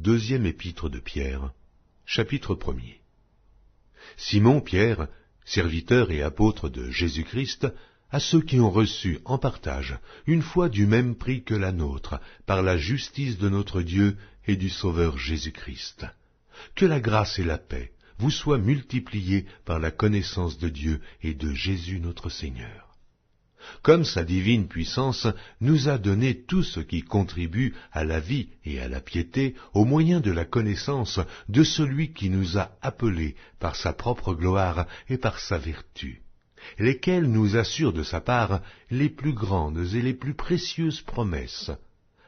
Deuxième épître de Pierre, chapitre 1er. Simon Pierre, serviteur et apôtre de Jésus-Christ, à ceux qui ont reçu en partage une foi du même prix que la nôtre, par la justice de notre Dieu et du Sauveur Jésus-Christ. Que la grâce et la paix vous soient multipliées par la connaissance de Dieu et de Jésus notre Seigneur. Comme sa divine puissance nous a donné tout ce qui contribue à la vie et à la piété au moyen de la connaissance de celui qui nous a appelés par sa propre gloire et par sa vertu, lesquels nous assurent de sa part les plus grandes et les plus précieuses promesses,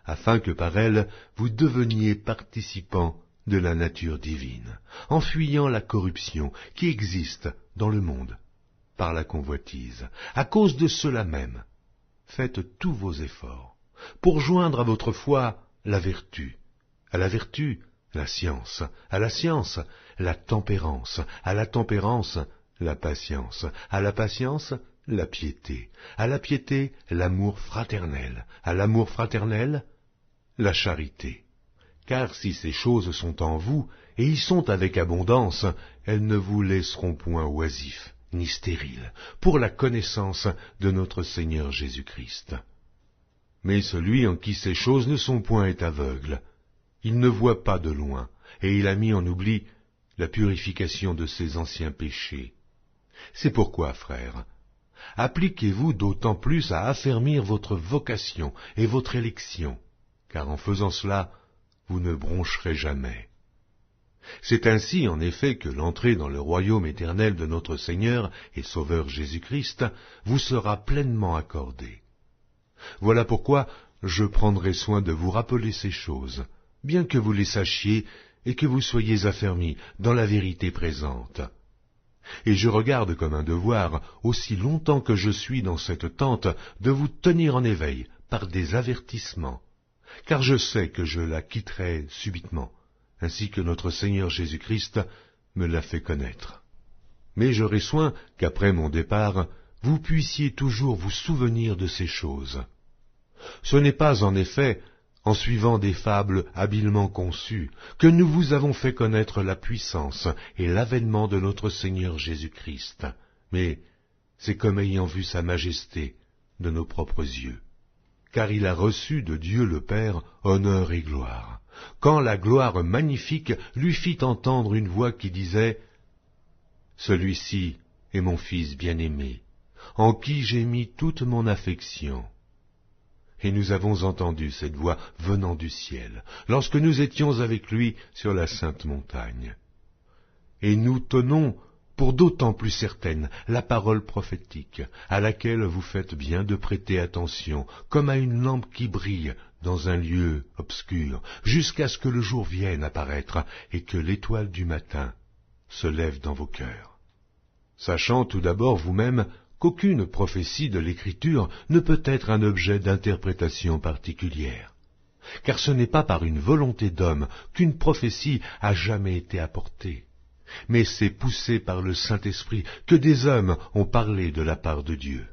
afin que par elles vous deveniez participants de la nature divine, en fuyant la corruption qui existe dans le monde par la convoitise. À cause de cela même, faites tous vos efforts pour joindre à votre foi la vertu, à la vertu la science, à la science la tempérance, à la tempérance la patience, à la patience la piété, à la piété l'amour fraternel, à l'amour fraternel la charité. Car si ces choses sont en vous, et y sont avec abondance, elles ne vous laisseront point oisifs, ni stériles, pour la connaissance de notre Seigneur Jésus-Christ. Mais celui en qui ces choses ne sont point est aveugle. Il ne voit pas de loin, et il a mis en oubli la purification de ses anciens péchés. C'est pourquoi, frères, appliquez-vous d'autant plus à affermir votre vocation et votre élection, car en faisant cela, vous ne broncherez jamais. C'est ainsi, en effet, que l'entrée dans le royaume éternel de notre Seigneur et Sauveur Jésus-Christ vous sera pleinement accordée. Voilà pourquoi je prendrai soin de vous rappeler ces choses, bien que vous les sachiez et que vous soyez affermis dans la vérité présente. Et je regarde comme un devoir, aussi longtemps que je suis dans cette tente, de vous tenir en éveil par des avertissements, car je sais que je la quitterai subitement, ainsi que notre Seigneur Jésus-Christ me l'a fait connaître. Mais j'aurai soin qu'après mon départ, vous puissiez toujours vous souvenir de ces choses. Ce n'est pas, en effet, en suivant des fables habilement conçues, que nous vous avons fait connaître la puissance et l'avènement de notre Seigneur Jésus-Christ, mais c'est comme ayant vu sa majesté de nos propres yeux. Car il a reçu de Dieu le Père honneur et gloire, quand la gloire magnifique lui fit entendre une voix qui disait « Celui-ci est mon Fils bien-aimé, en qui j'ai mis toute mon affection. » Et nous avons entendu cette voix venant du ciel, lorsque nous étions avec lui sur la sainte montagne. Et nous tenons pour d'autant plus certaine la parole prophétique, à laquelle vous faites bien de prêter attention, comme à une lampe qui brille dans un lieu obscur, jusqu'à ce que le jour vienne apparaître et que l'étoile du matin se lève dans vos cœurs. Sachant tout d'abord vous-même qu'aucune prophétie de l'Écriture ne peut être un objet d'interprétation particulière, car ce n'est pas par une volonté d'homme qu'une prophétie a jamais été apportée, mais c'est poussé par le Saint-Esprit que des hommes ont parlé de la part de Dieu.